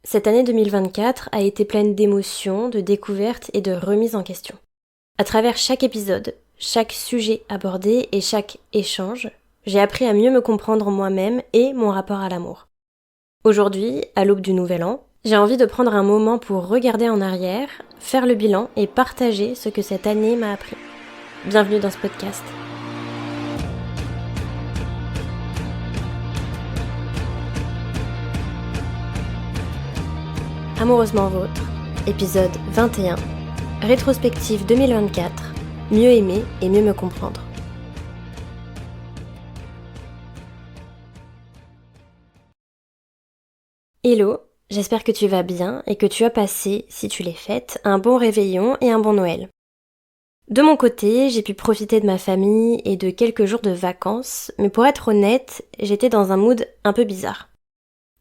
Cette année 2024 a été pleine d'émotions, de découvertes et de remises en question. À travers chaque épisode, chaque sujet abordé et chaque échange, j'ai appris à mieux me comprendre moi-même et mon rapport à l'amour. Aujourd'hui, à l'aube du nouvel an, j'ai envie de prendre un moment pour regarder en arrière, faire le bilan et partager ce que cette année m'a appris. Bienvenue dans ce podcast. Amoureusement vôtre, épisode 21, rétrospective 2024, mieux aimer et mieux me comprendre. Hello, j'espère que tu vas bien et que tu as passé, si tu l'es faite, un bon réveillon et un bon Noël. De mon côté, j'ai pu profiter de ma famille et de quelques jours de vacances, mais pour être honnête, j'étais dans un mood un peu bizarre.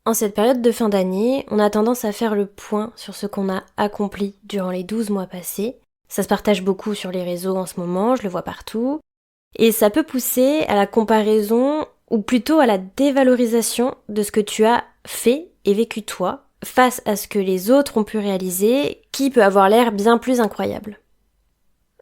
En cette période de fin d'année, on a tendance à faire le point sur ce qu'on a accompli durant les 12 mois passés. Ça se partage beaucoup sur les réseaux en ce moment, je le vois partout. Et ça peut pousser à la comparaison, ou plutôt à la dévalorisation de ce que tu as fait et vécu toi, face à ce que les autres ont pu réaliser, qui peut avoir l'air bien plus incroyable.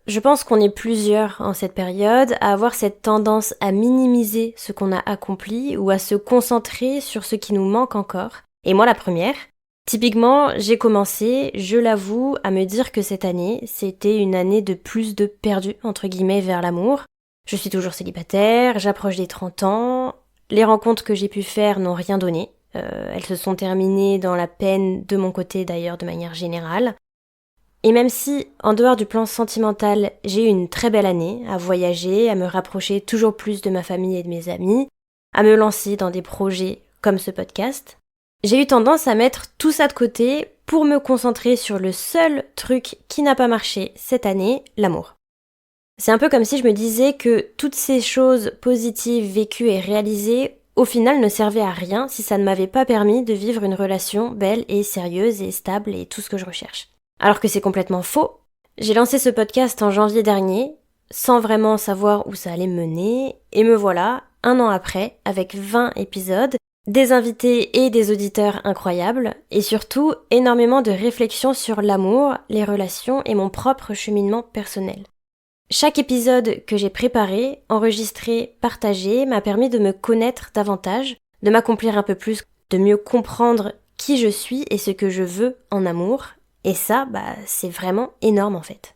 Je pense qu'on est plusieurs en cette période à avoir cette tendance à minimiser ce qu'on a accompli ou à se concentrer sur ce qui nous manque encore. Et moi la première. Typiquement, j'ai commencé, je l'avoue, à me dire que cette année, c'était une année de plus de perdu, entre guillemets, vers l'amour. Je suis toujours célibataire, j'approche des 30 ans, les rencontres que j'ai pu faire n'ont rien donné. Elles se sont terminées dans la peine de mon côté d'ailleurs de manière générale. Et même si, en dehors du plan sentimental, j'ai eu une très belle année, à voyager, à me rapprocher toujours plus de ma famille et de mes amis, à me lancer dans des projets comme ce podcast, j'ai eu tendance à mettre tout ça de côté pour me concentrer sur le seul truc qui n'a pas marché cette année, l'amour. C'est un peu comme si je me disais que toutes ces choses positives vécues et réalisées, au final ne servaient à rien si ça ne m'avait pas permis de vivre une relation belle et sérieuse et stable et tout ce que je recherche. Alors que c'est complètement faux. J'ai lancé ce podcast en janvier dernier, sans vraiment savoir où ça allait me mener, et me voilà, un an après, avec 20 épisodes, des invités et des auditeurs incroyables, et surtout énormément de réflexions sur l'amour, les relations et mon propre cheminement personnel. Chaque épisode que j'ai préparé, enregistré, partagé m'a permis de me connaître davantage, de m'accomplir un peu plus, de mieux comprendre qui je suis et ce que je veux en amour. Et ça, c'est vraiment énorme en fait.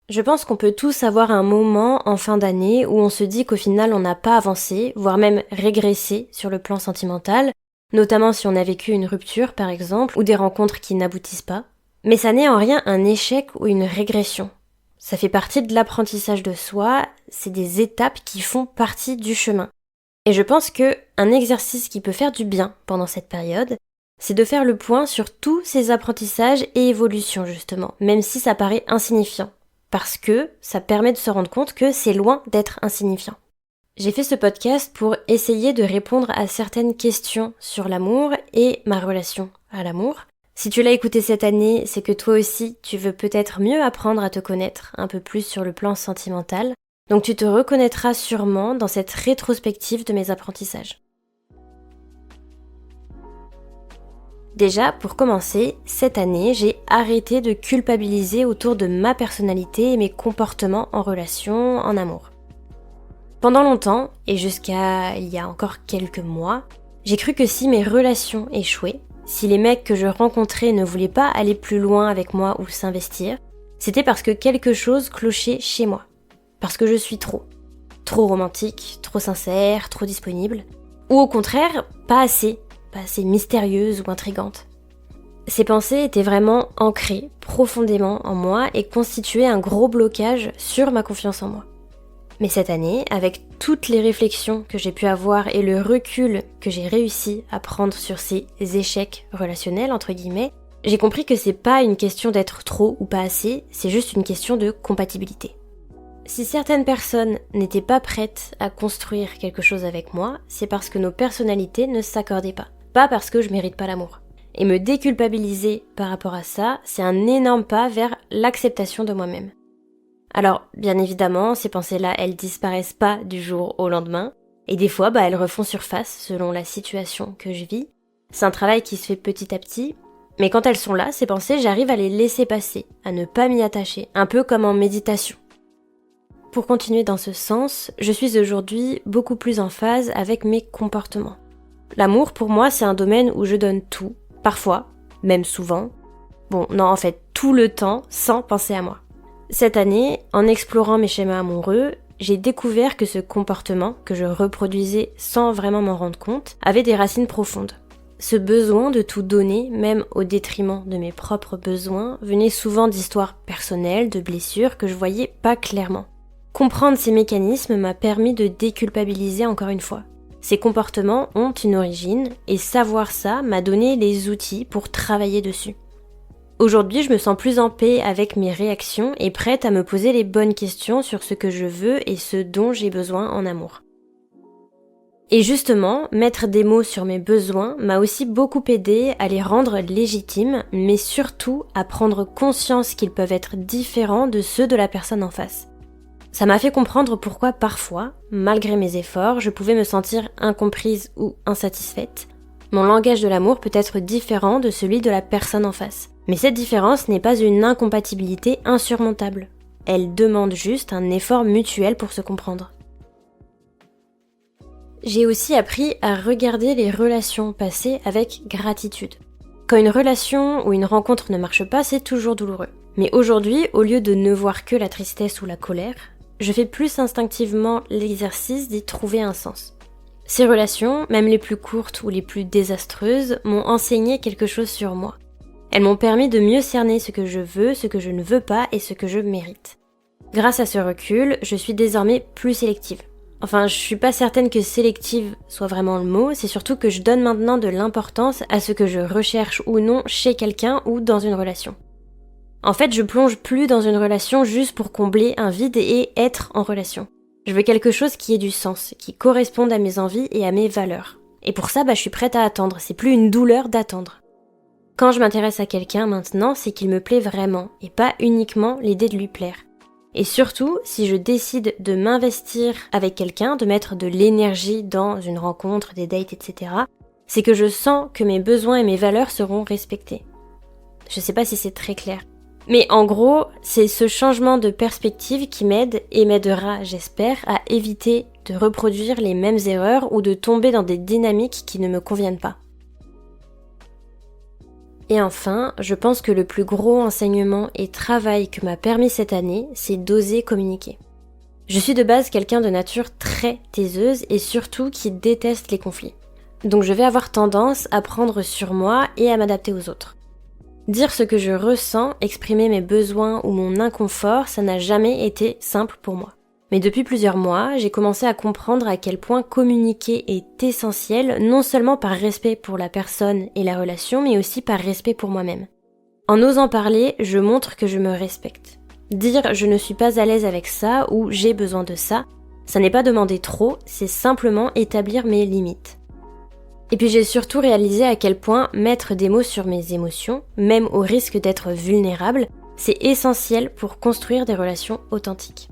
Je pense qu'on peut tous avoir un moment en fin d'année où on se dit qu'au final on n'a pas avancé, voire même régressé sur le plan sentimental, notamment si on a vécu une rupture par exemple, ou des rencontres qui n'aboutissent pas. Mais ça n'est en rien un échec ou une régression. Ça fait partie de l'apprentissage de soi, c'est des étapes qui font partie du chemin. Et je pense que un exercice qui peut faire du bien pendant cette période, c'est de faire le point sur tous ces apprentissages et évolutions justement, même si ça paraît insignifiant, parce que ça permet de se rendre compte que c'est loin d'être insignifiant. J'ai fait ce podcast pour essayer de répondre à certaines questions sur l'amour et ma relation à l'amour. Si tu l'as écouté cette année, c'est que toi aussi, tu veux peut-être mieux apprendre à te connaître un peu plus sur le plan sentimental, donc tu te reconnaîtras sûrement dans cette rétrospective de mes apprentissages. Déjà, pour commencer, cette année, j'ai arrêté de culpabiliser autour de ma personnalité et mes comportements en relation, en amour. Pendant longtemps, et jusqu'à il y a encore quelques mois, j'ai cru que si mes relations échouaient, si les mecs que je rencontrais ne voulaient pas aller plus loin avec moi ou s'investir, c'était parce que quelque chose clochait chez moi. Parce que je suis trop romantique, trop sincère, trop disponible, ou au contraire, pas assez mystérieuse ou intrigante. Ces pensées étaient vraiment ancrées profondément en moi et constituaient un gros blocage sur ma confiance en moi. Mais cette année, avec toutes les réflexions que j'ai pu avoir et le recul que j'ai réussi à prendre sur ces échecs relationnels, entre guillemets, j'ai compris que c'est pas une question d'être trop ou pas assez, c'est juste une question de compatibilité. Si certaines personnes n'étaient pas prêtes à construire quelque chose avec moi, c'est parce que nos personnalités ne s'accordaient pas parce que je mérite pas l'amour. Et me déculpabiliser par rapport à ça, c'est un énorme pas vers l'acceptation de moi-même. Alors, bien évidemment, ces pensées-là, elles disparaissent pas du jour au lendemain, et des fois, elles refont surface selon la situation que je vis. C'est un travail qui se fait petit à petit, mais quand elles sont là, ces pensées, j'arrive à les laisser passer, à ne pas m'y attacher, un peu comme en méditation. Pour continuer dans ce sens, je suis aujourd'hui beaucoup plus en phase avec mes comportements. L'amour, pour moi, c'est un domaine où je donne tout, parfois, même souvent. Bon, non, en fait, tout le temps, sans penser à moi. Cette année, en explorant mes schémas amoureux, j'ai découvert que ce comportement, que je reproduisais sans vraiment m'en rendre compte, avait des racines profondes. Ce besoin de tout donner, même au détriment de mes propres besoins, venait souvent d'histoires personnelles, de blessures que je voyais pas clairement. Comprendre ces mécanismes m'a permis de déculpabiliser encore une fois. Ces comportements ont une origine, et savoir ça m'a donné les outils pour travailler dessus. Aujourd'hui, je me sens plus en paix avec mes réactions et prête à me poser les bonnes questions sur ce que je veux et ce dont j'ai besoin en amour. Et justement, mettre des mots sur mes besoins m'a aussi beaucoup aidé à les rendre légitimes, mais surtout à prendre conscience qu'ils peuvent être différents de ceux de la personne en face. Ça m'a fait comprendre pourquoi parfois, malgré mes efforts, je pouvais me sentir incomprise ou insatisfaite. Mon langage de l'amour peut être différent de celui de la personne en face. Mais cette différence n'est pas une incompatibilité insurmontable. Elle demande juste un effort mutuel pour se comprendre. J'ai aussi appris à regarder les relations passées avec gratitude. Quand une relation ou une rencontre ne marche pas, c'est toujours douloureux. Mais aujourd'hui, au lieu de ne voir que la tristesse ou la colère, je fais plus instinctivement l'exercice d'y trouver un sens. Ces relations, même les plus courtes ou les plus désastreuses, m'ont enseigné quelque chose sur moi. Elles m'ont permis de mieux cerner ce que je veux, ce que je ne veux pas et ce que je mérite. Grâce à ce recul, je suis désormais plus sélective. Enfin, je suis pas certaine que sélective soit vraiment le mot, c'est surtout que je donne maintenant de l'importance à ce que je recherche ou non chez quelqu'un ou dans une relation. En fait, je plonge plus dans une relation juste pour combler un vide et être en relation. Je veux quelque chose qui ait du sens, qui corresponde à mes envies et à mes valeurs. Et pour ça, je suis prête à attendre, c'est plus une douleur d'attendre. Quand je m'intéresse à quelqu'un maintenant, c'est qu'il me plaît vraiment, et pas uniquement l'idée de lui plaire. Et surtout, si je décide de m'investir avec quelqu'un, de mettre de l'énergie dans une rencontre, des dates, etc., c'est que je sens que mes besoins et mes valeurs seront respectés. Je sais pas si c'est très clair. Mais en gros, c'est ce changement de perspective qui m'aide et m'aidera, j'espère, à éviter de reproduire les mêmes erreurs ou de tomber dans des dynamiques qui ne me conviennent pas. Et enfin, je pense que le plus gros enseignement et travail que m'a permis cette année, c'est d'oser communiquer. Je suis de base quelqu'un de nature très taiseuse et surtout qui déteste les conflits. Donc je vais avoir tendance à prendre sur moi et à m'adapter aux autres. Dire ce que je ressens, exprimer mes besoins ou mon inconfort, ça n'a jamais été simple pour moi. Mais depuis plusieurs mois, j'ai commencé à comprendre à quel point communiquer est essentiel, non seulement par respect pour la personne et la relation, mais aussi par respect pour moi-même. En osant parler, je montre que je me respecte. Dire je ne suis pas à l'aise avec ça ou j'ai besoin de ça, ça n'est pas demander trop, c'est simplement établir mes limites. Et puis j'ai surtout réalisé à quel point mettre des mots sur mes émotions, même au risque d'être vulnérable, c'est essentiel pour construire des relations authentiques.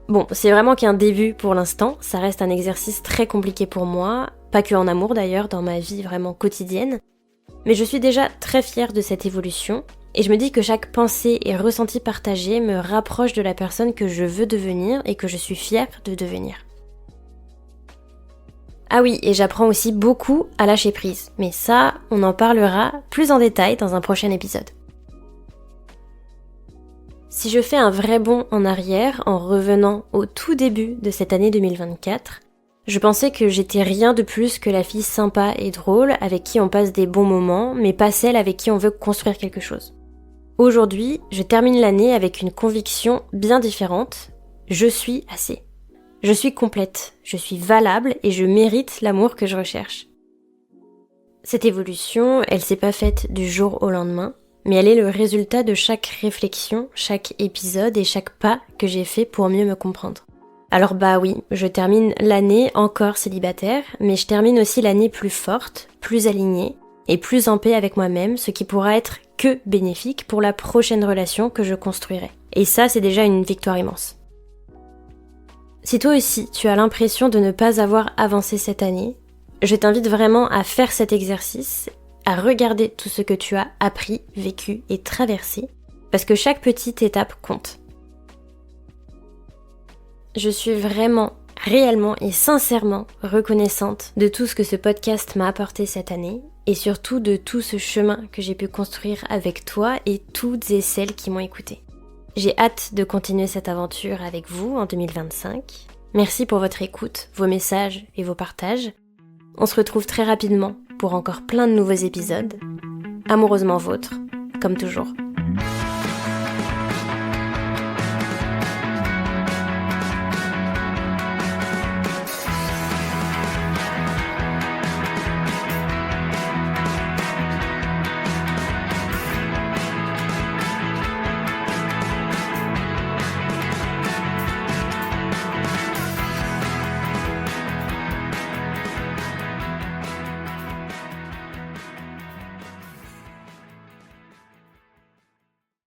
Bon, c'est vraiment qu'un début pour l'instant, ça reste un exercice très compliqué pour moi, pas que en amour d'ailleurs, dans ma vie vraiment quotidienne, mais je suis déjà très fière de cette évolution, et je me dis que chaque pensée et ressenti partagé me rapproche de la personne que je veux devenir et que je suis fière de devenir. Ah oui, et j'apprends aussi beaucoup à lâcher prise, mais ça, on en parlera plus en détail dans un prochain épisode. Si je fais un vrai bond en arrière en revenant au tout début de cette année 2024, je pensais que j'étais rien de plus que la fille sympa et drôle avec qui on passe des bons moments, mais pas celle avec qui on veut construire quelque chose. Aujourd'hui, je termine l'année avec une conviction bien différente. Je suis assez. Je suis complète, je suis valable et je mérite l'amour que je recherche. Cette évolution, elle s'est pas faite du jour au lendemain, mais elle est le résultat de chaque réflexion, chaque épisode et chaque pas que j'ai fait pour mieux me comprendre. Alors oui, je termine l'année encore célibataire, mais je termine aussi l'année plus forte, plus alignée et plus en paix avec moi-même, ce qui pourra être que bénéfique pour la prochaine relation que je construirai. Et ça, c'est déjà une victoire immense. Si toi aussi, tu as l'impression de ne pas avoir avancé cette année, je t'invite vraiment à faire cet exercice à regarder tout ce que tu as appris, vécu et traversé, parce que chaque petite étape compte. Je suis vraiment, réellement et sincèrement reconnaissante de tout ce que ce podcast m'a apporté cette année et surtout de tout ce chemin que j'ai pu construire avec toi et toutes et celles qui m'ont écouté. J'ai hâte de continuer cette aventure avec vous en 2025. Merci pour votre écoute, vos messages et vos partages. On se retrouve très rapidement pour encore plein de nouveaux épisodes. Amoureusement vôtre, comme toujours.